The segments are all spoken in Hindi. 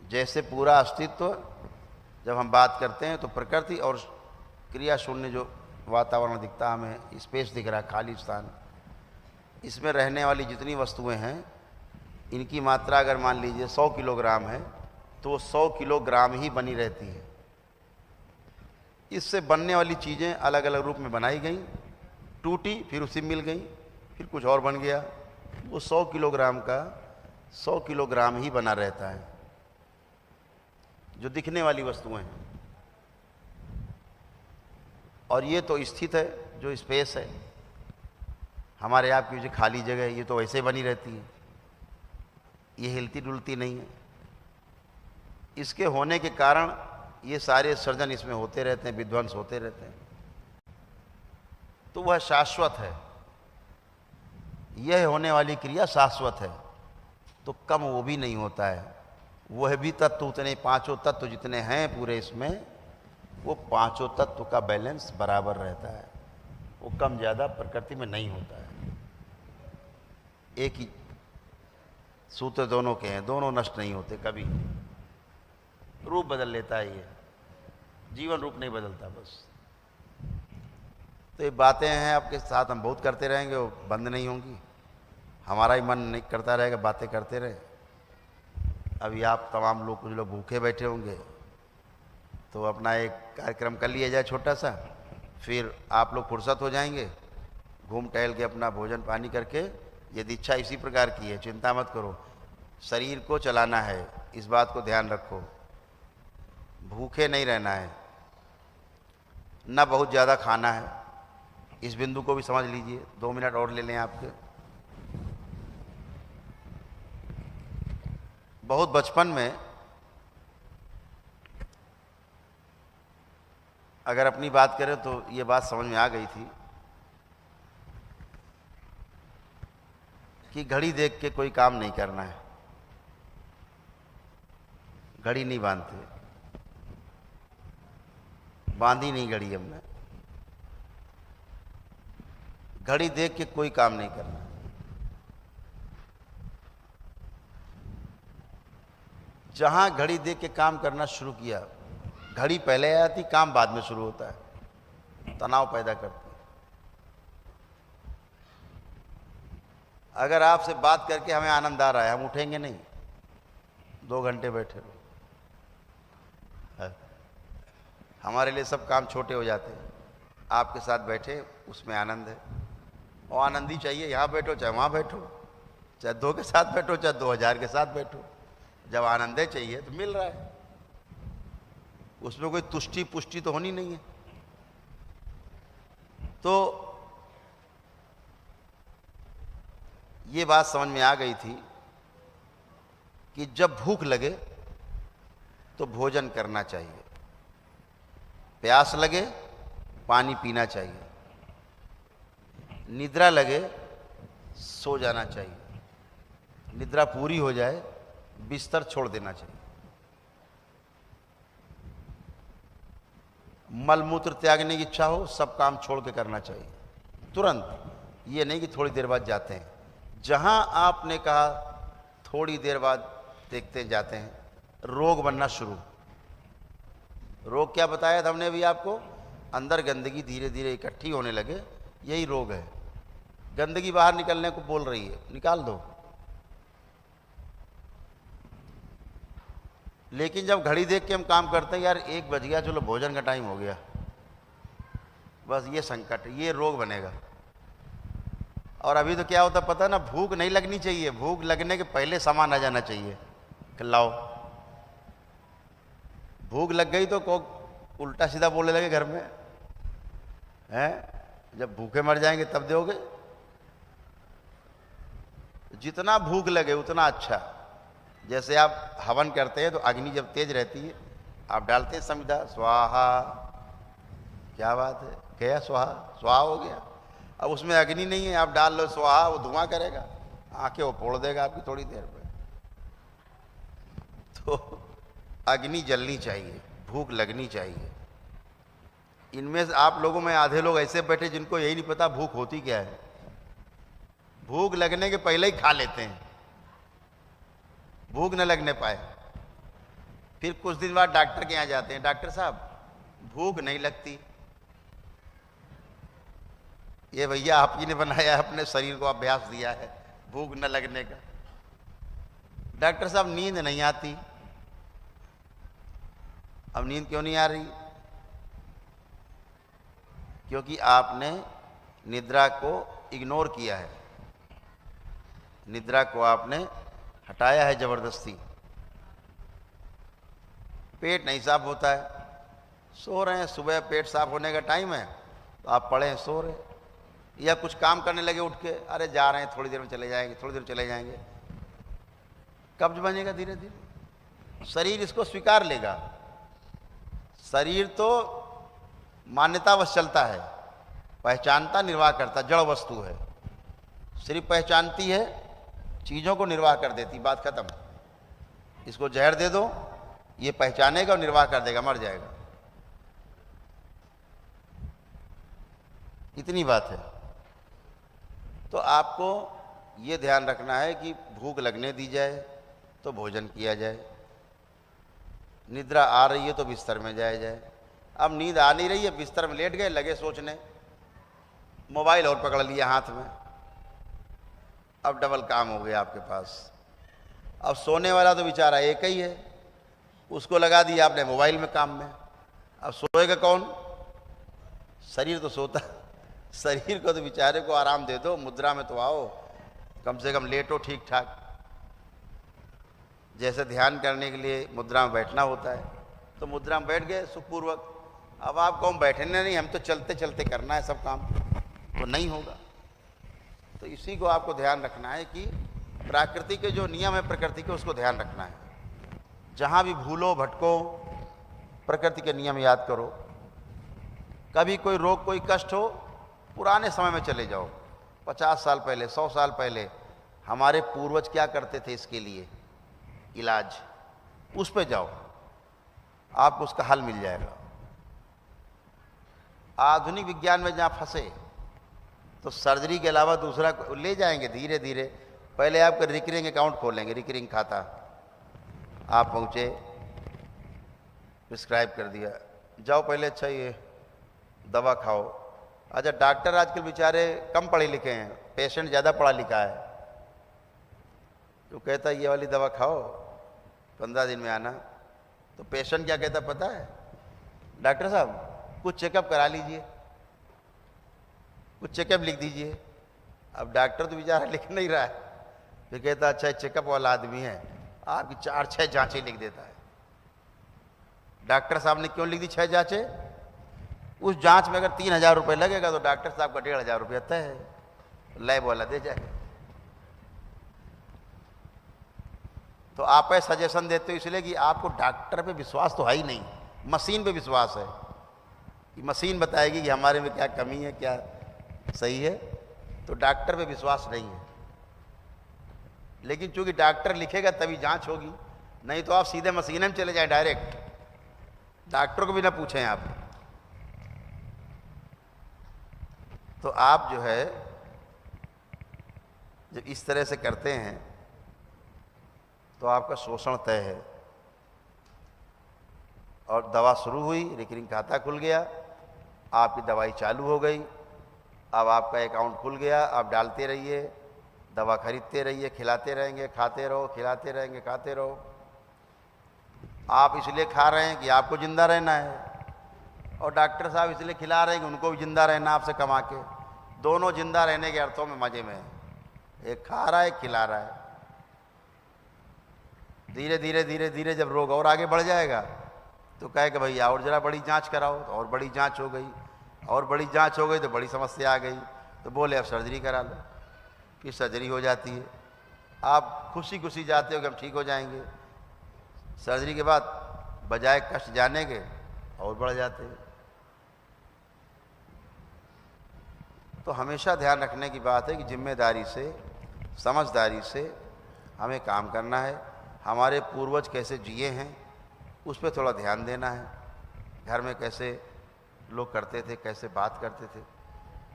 जैसे पूरा अस्तित्व जब हम बात करते हैं तो प्रकृति और क्रिया शून्य जो वातावरण दिखता है, हमें स्पेस दिख रहा है, खाली स्थान, इसमें रहने वाली जितनी वस्तुएं हैं इनकी मात्रा अगर मान लीजिए 100 किलोग्राम है तो वो 100 किलोग्राम ही बनी रहती है। इससे बनने वाली चीज़ें अलग अलग रूप में बनाई गई, टूटी, फिर उसी मिल गई, फिर कुछ और बन गया। वो 100 किलोग्राम का 100 किलोग्राम ही बना रहता है जो दिखने वाली वस्तुएं हैं। और ये तो स्थित है, जो स्पेस है हमारे आपकी जो खाली जगह है ये तो वैसे बनी रहती है, ये हिलती डुलती नहीं है। इसके होने के कारण ये सारे सर्जन इसमें होते रहते हैं, विध्वंस होते रहते हैं, तो वह शाश्वत है। यह होने वाली क्रिया शाश्वत है, तो कम वो भी नहीं होता है। वह भी तत्व उतने, पांचों तत्व जितने हैं पूरे इसमें, वो पांचों तत्व का बैलेंस बराबर रहता है, वो कम ज़्यादा प्रकृति में नहीं होता है। एक ही सूत्र दोनों के हैं, दोनों नष्ट नहीं होते कभी। रूप बदल लेता है ये, जीवन रूप नहीं बदलता बस। तो ये बातें हैं आपके साथ हम बहुत करते रहेंगे, वो बंद नहीं होंगी। हमारा ही मन नहीं करता रहेगा, बातें करते रहे। अभी आप तमाम लोग, कुछ लोग भूखे बैठे होंगे, तो अपना एक कार्यक्रम कर लिया जाए छोटा सा, फिर आप लोग फुर्सत हो जाएंगे, घूम टहल के अपना भोजन पानी करके। यदि इच्छा इसी प्रकार की है, चिंता मत करो, शरीर को चलाना है, इस बात को ध्यान रखो। भूखे नहीं रहना है, ना बहुत ज़्यादा खाना है, इस बिंदु को भी समझ लीजिए। 2 मिनट और ले लें आपके। बहुत बचपन में अगर अपनी बात करें तो ये बात समझ में आ गई थी कि घड़ी देख के कोई काम नहीं करना है। घड़ी नहीं बांधते, बांधी नहीं घड़ी हमने। घड़ी देख के कोई काम नहीं करना। जहां घड़ी देख के काम करना शुरू किया, घड़ी पहले आती, काम बाद में शुरू होता है, तनाव पैदा करती है। अगर आपसे बात करके हमें आनंद आ रहा है, हम उठेंगे नहीं, 2 घंटे बैठे रहो, हमारे लिए सब काम छोटे हो जाते हैं। आपके साथ बैठे उसमें आनंद है, और आनंद ही चाहिए। यहाँ बैठो चाहे वहाँ बैठो, चाहे 2 के साथ बैठो चाहे 2000 के साथ बैठो, जब आनंद है चाहिए तो मिल रहा है। उसमें कोई तुष्टि पुष्टि तो होनी नहीं है। तो ये बात समझ में आ गई थी कि जब भूख लगे तो भोजन करना चाहिए, प्यास लगे पानी पीना चाहिए, निद्रा लगे सो जाना चाहिए, निद्रा पूरी हो जाए बिस्तर छोड़ देना चाहिए, मलमूत्र त्यागने की इच्छा हो सब काम छोड़ के करना चाहिए तुरंत। ये नहीं कि थोड़ी देर बाद जाते हैं। जहां आपने कहा थोड़ी देर बाद देखते जाते हैं, रोग बनना शुरू। रोग क्या बताया था हमने अभी आपको? अंदर गंदगी धीरे धीरे इकट्ठी होने लगे, यही रोग है। गंदगी बाहर निकलने को बोल रही है, निकाल दो। लेकिन जब घड़ी देख के हम काम करते हैं, यार 1 बज गया, चलो भोजन का टाइम हो गया, बस ये संकट, ये रोग बनेगा। और अभी तो क्या होता पता ना, भूख नहीं लगनी चाहिए, भूख लगने के पहले सामान आ जाना चाहिए कि लाओ। भूख लग गई तो को उल्टा सीधा बोलने लगे घर में, हैं जब भूखे मर जाएंगे तब दोगे। जितना भूख लगे उतना अच्छा। जैसे आप हवन करते हैं तो अग्नि जब तेज रहती है, आप डालते हैं समिधा, स्वाहा, क्या बात है, गया स्वाहा, स्वाहा हो गया। अब उसमें अग्नि नहीं है, आप डाल लो स्वाहा, वो धुआं करेगा, आंखें वो फोड़ देगा आपकी थोड़ी देर में। तो अग्नि जलनी चाहिए, भूख लगनी चाहिए। इनमें से आप लोगों में आधे लोग ऐसे बैठे जिनको यही नहीं पता भूख होती क्या है। भूख लगने के पहले ही खा लेते हैं, भूख न लगने पाए। फिर कुछ दिन बाद डॉक्टर के यहाँ जाते हैं, डॉक्टर साहब भूख नहीं लगती। ये भैया आप ही ने बनाया, अपने शरीर को अभ्यास दिया है भूख न लगने का। डॉक्टर साहब नींद नहीं आती। अब नींद क्यों नहीं आ रही? क्योंकि आपने निद्रा को इग्नोर किया है, निद्रा को आपने हटाया है जबरदस्ती। पेट नहीं साफ होता है, सो रहे हैं, सुबह पेट साफ होने का टाइम है तो आप पड़े हैं सो रहे, या कुछ काम करने लगे उठ के, अरे जा रहे हैं थोड़ी देर में चले जाएंगे, थोड़ी देर में चले जाएंगे। कब्ज बनेगा धीरे धीरे, शरीर इसको स्वीकार लेगा। शरीर तो मान्यतावश चलता है, पहचानता निर्वाह करता, जड़ वस्तु है, सिर्फ पहचानती है, चीज़ों को निर्वाह कर देती, बात खत्म। इसको जहर दे दो, ये पहचानेगा और निर्वाह कर देगा, मर जाएगा। इतनी बात है। तो आपको ये ध्यान रखना है कि भूख लगने दी जाए तो भोजन किया जाए, निद्रा आ रही है तो बिस्तर में जाया जाए। अब नींद आ नहीं रही है, बिस्तर में लेट गए, लगे सोचने, मोबाइल और पकड़ लिया हाथ में, अब डबल काम हो गया आपके पास। अब सोने वाला तो बेचारा एक ही है, उसको लगा दिया आपने मोबाइल में काम में। अब सोएगा कौन? शरीर तो सोता, शरीर को तो बेचारे को आराम दे दो, मुद्रा में तो आओ, कम से कम लेटो ठीक ठाक। जैसे ध्यान करने के लिए मुद्रा में बैठना होता है, तो मुद्रा में बैठ गए सुखपूर्वक। अब आप कौन बैठने नहीं, हम तो चलते चलते करना है सब काम, तो नहीं होगा। तो इसी को आपको ध्यान रखना है कि प्रकृति के जो नियम है प्रकृति के, उसको ध्यान रखना है। जहाँ भी भूलो भटको, प्रकृति के नियम याद करो। कभी कोई रोग कोई कष्ट हो, पुराने समय में चले जाओ, 50 साल पहले, 100 साल पहले हमारे पूर्वज क्या करते थे इसके लिए इलाज, उस पे जाओ, आपको उसका हल मिल जाएगा। आधुनिक विज्ञान में जहाँ फंसे तो सर्जरी के अलावा दूसरा ले जाएंगे धीरे धीरे। पहले आपका रिकरिंग अकाउंट खोलेंगे, रिकरिंग खाता, आप पहुँचे, प्रिस्क्राइब कर दिया, जाओ पहले अच्छा ये दवा खाओ। अच्छा डॉक्टर आजकल बेचारे कम पढ़े लिखे हैं, पेशेंट ज़्यादा पढ़ा लिखा है, तो कहता है ये वाली दवा खाओ, 15 दिन में आना। तो पेशेंट क्या कहता पता है? डॉक्टर साहब कुछ चेकअप करा लीजिए, कुछ चेकअप लिख दीजिए। अब डॉक्टर तो बेचारा लिख नहीं रहा है, फिर कहता अच्छा चेकअप वाला आदमी है, आपकी 4-6 जांचें लिख देता है। डॉक्टर साहब ने क्यों लिख दी 6 जांचें? उस जांच में अगर 3000 रुपये लगेगा तो डॉक्टर साहब का 1500 रुपये तय है, लैब वाला दे जाए। तो आप सजेशन देते हो इसलिए कि आपको डॉक्टर पे विश्वास तो है ही नहीं, मशीन पे विश्वास है कि मशीन बताएगी कि हमारे में क्या कमी है, क्या सही है। तो डॉक्टर पे विश्वास नहीं है। लेकिन चूंकि डॉक्टर लिखेगा तभी जांच होगी, नहीं तो आप सीधे मशीन में चले जाए डायरेक्ट, डॉक्टर को भी ना पूछें आप। तो आप जो है जब इस तरह से करते हैं तो आपका शोषण तय है। और दवा शुरू हुई, रिकरिंग खाता खुल गया, आपकी दवाई चालू हो गई, अब आपका अकाउंट खुल गया, आप डालते रहिए, दवा खरीदते रहिए, खिलाते रहेंगे, खाते रहो, खिलाते रहेंगे, खाते रहो। आप इसलिए खा रहे हैं कि आपको जिंदा रहना है, और डॉक्टर साहब इसलिए खिला रहे हैं कि उनको भी जिंदा रहना आपसे कमा के। दोनों जिंदा रहने के अर्थों में मजे में है, एक खा रहा है, खिला रहा है। धीरे धीरे धीरे धीरे जब रोग और आगे बढ़ जाएगा तो कहे कि भैया और जरा बड़ी जांच कराओ, तो और बड़ी जांच हो गई, और बड़ी जांच हो गई तो बड़ी समस्या आ गई, तो बोले अब सर्जरी करा लो, फिर सर्जरी हो जाती है। आप खुशी खुशी जाते हो कि हम ठीक हो जाएंगे, सर्जरी के बाद बजाय कष्ट जाने के और बढ़ जाते हैं। तो हमेशा ध्यान रखने की बात है कि जिम्मेदारी से, समझदारी से हमें काम करना है। हमारे पूर्वज कैसे जिए हैं उस पर थोड़ा ध्यान देना है। घर में कैसे लोग करते थे, कैसे बात करते थे।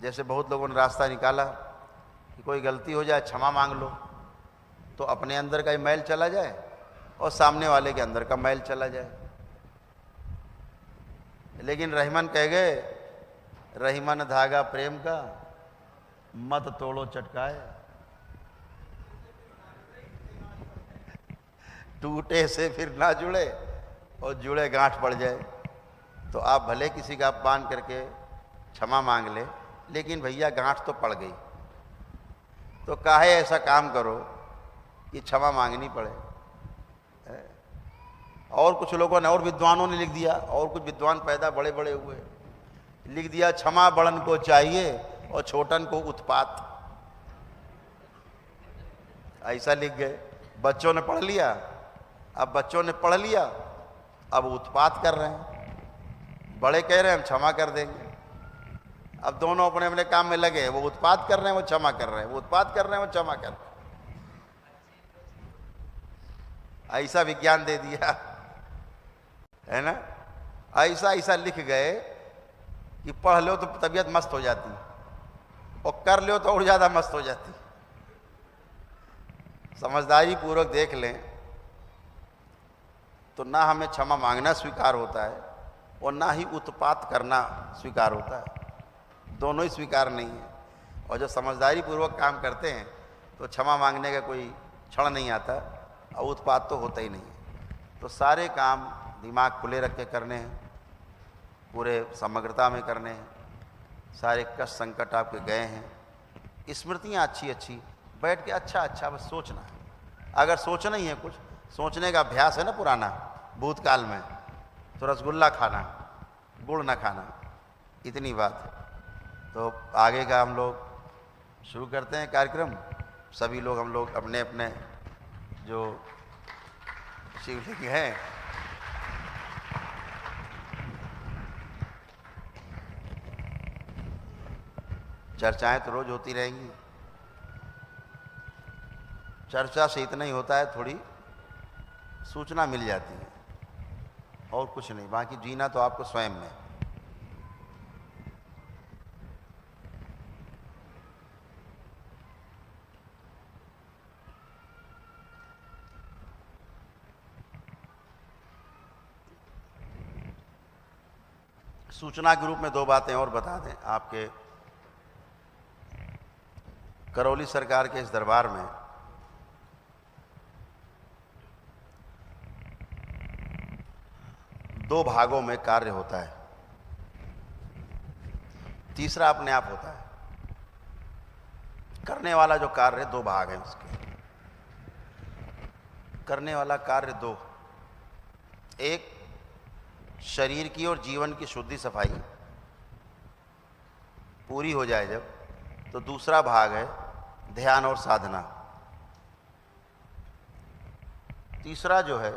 जैसे बहुत लोगों ने रास्ता निकाला कि कोई गलती हो जाए क्षमा मांग लो, तो अपने अंदर का मैल चला जाए और सामने वाले के अंदर का मैल चला जाए। लेकिन रहीमन कह गए, रहीमन धागा प्रेम का मत तोड़ो चटकाए, टूटे से फिर ना जुड़े और जुड़े गांठ पड़ जाए। तो आप भले किसी का अपमान करके क्षमा मांग ले, लेकिन भैया गांठ तो पड़ गई, तो काहे ऐसा काम करो कि क्षमा मांगनी पड़े। और कुछ लोगों ने, और विद्वानों ने लिख दिया, और कुछ विद्वान पैदा बड़े बड़े हुए, लिख दिया क्षमा बड़न को चाहिए और छोटन को उत्पात। ऐसा लिख गए। बच्चों ने पढ़ लिया, अब बच्चों ने पढ़ लिया, अब उत्पात कर रहे हैं। बड़े कह रहे हैं हम क्षमा कर देंगे, अब दोनों अपने अपने काम में लगे। वो उत्पात कर रहे हैं, वो क्षमा कर रहे हैं, वो उत्पात कर रहे हैं, वो क्षमा कर रहे हैं। ऐसा विज्ञान दे दिया है ना। ऐसा ऐसा लिख गए कि पढ़ लो तो तबीयत मस्त हो जाती और कर लो तो और ज्यादा मस्त हो जाती। समझदारी पूर्वक देख लें तो ना हमें क्षमा मांगना स्वीकार होता है और ना ही उत्पात करना स्वीकार होता है। दोनों ही स्वीकार नहीं है। और जो समझदारी पूर्वक काम करते हैं तो क्षमा मांगने का कोई क्षण नहीं आता और उत्पात तो होता ही नहीं है। तो सारे काम दिमाग खुले रख के करने हैं, पूरे समग्रता में करने हैं। सारे कष्ट संकट आपके गए हैं। स्मृतियाँ अच्छी अच्छी बैठ के अच्छा अच्छा बस सोचना है। अगर सोचना ही है, कुछ सोचने का अभ्यास है ना पुराना भूतकाल में, तो रसगुल्ला खाना, गुड़ ना खाना, इतनी बात है। तो आगे का हम लोग शुरू करते हैं कार्यक्रम। सभी लोग, हम लोग अपने अपने जो शिवलिंग हैं चर्चाएं तो रोज होती रहेंगी। चर्चा से इतना ही होता है, थोड़ी सूचना मिल जाती है और कुछ नहीं। बाकी जीना तो आपको स्वयं में। सूचना के रूप में दो बातें और बता दें। आपके करौली सरकार के इस दरबार में दो भागों में कार्य होता है, तीसरा अपने आप होता है। करने वाला जो कार्य, दो भाग हैं उसके। करने वाला कार्य दो, एक शरीर की और जीवन की शुद्धि सफाई पूरी हो जाए जब, तो दूसरा भाग है ध्यान और साधना। तीसरा जो है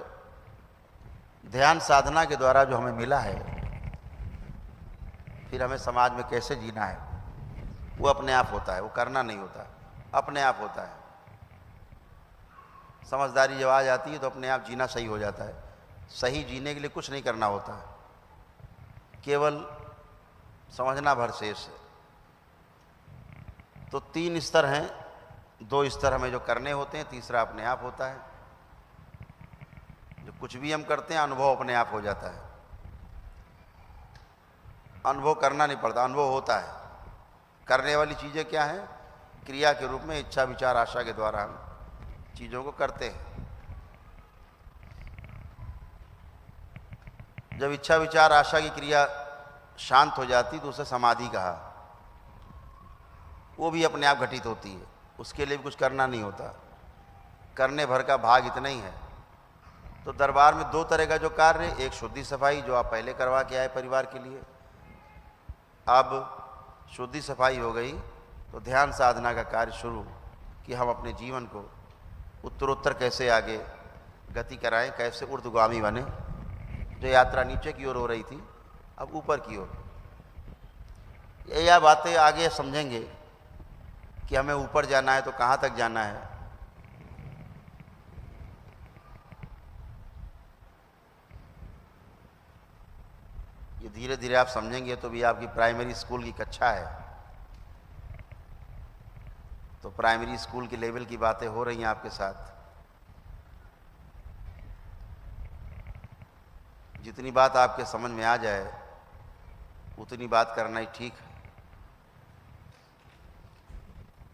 ध्यान साधना के द्वारा जो हमें मिला है, फिर हमें समाज में कैसे जीना है, वो अपने आप होता है। वो करना नहीं होता, अपने आप होता है। समझदारी जब आ जाती है तो अपने आप जीना सही हो जाता है। सही जीने के लिए कुछ नहीं करना होता, केवल समझना भर शेष है। तो तीन स्तर हैं, दो स्तर हमें जो करने होते हैं, तीसरा अपने आप होता है। जो कुछ भी हम करते हैं अनुभव अपने आप हो जाता है। अनुभव करना नहीं पड़ता, अनुभव होता है। करने वाली चीज़ें क्या हैं? क्रिया के रूप में इच्छा विचार आशा के द्वारा हम चीज़ों को करते हैं। जब इच्छा विचार आशा की क्रिया शांत हो जाती तो उसे समाधि कहा। वो भी अपने आप घटित होती है, उसके लिए भी कुछ करना नहीं होता। करने भर का भाग इतना ही है। तो दरबार में दो तरह का जो कार्य, एक शुद्धि सफाई जो आप पहले करवा के आए परिवार के लिए, अब शुद्धि सफाई हो गई तो ध्यान साधना का कार्य शुरू, कि हम अपने जीवन को उत्तरोत्तर कैसे आगे गति कराएं, कैसे ऊर्ध्वगामी बने। जो यात्रा नीचे की ओर हो रही थी अब ऊपर की ओर। यह बातें आगे समझेंगे कि हमें ऊपर जाना है तो कहाँ तक जाना है। ये धीरे धीरे आप समझेंगे तो भी आपकी प्राइमरी स्कूल की कक्षा है, तो प्राइमरी स्कूल के लेवल की बातें हो रही हैं आपके साथ। जितनी बात आपके समझ में आ जाए उतनी बात करना ही ठीक है।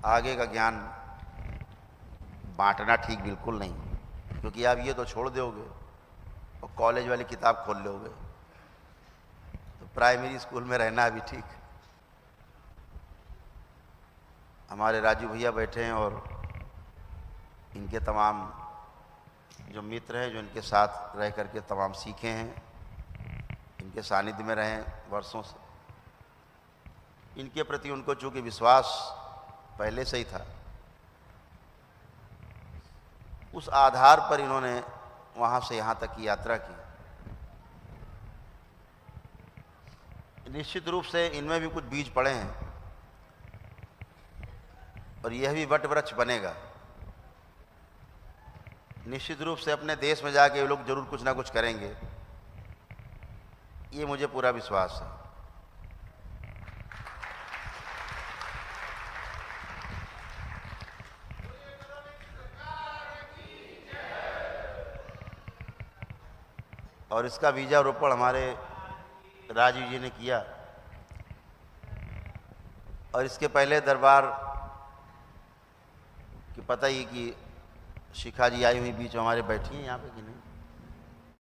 आगे का ज्ञान बांटना ठीक बिल्कुल नहीं, क्योंकि आप ये तो छोड़ दोगे और कॉलेज वाली किताब खोल लोगे, तो प्राइमरी स्कूल में रहना अभी ठीक है। हमारे राजू भैया बैठे हैं और इनके तमाम जो मित्र हैं, जो इनके साथ रह करके तमाम सीखे हैं, इनके सानिध्य में रहे वर्षों से, इनके प्रति उनको चूँकि विश्वास पहले से ही था, उस आधार पर इन्होंने वहाँ से यहाँ तक की यात्रा की। निश्चित रूप से इनमें भी कुछ बीज पड़े हैं और यह भी वट वृक्ष बनेगा। निश्चित रूप से अपने देश में जाके ये लोग जरूर कुछ ना कुछ करेंगे, ये मुझे पूरा विश्वास है। और इसका बीजारोपण हमारे राजीव जी ने किया, और इसके पहले दरबार की पता ही कि शिखा जी आई हुई बीच में हमारे बैठी हैं यहाँ पे कि नहीं।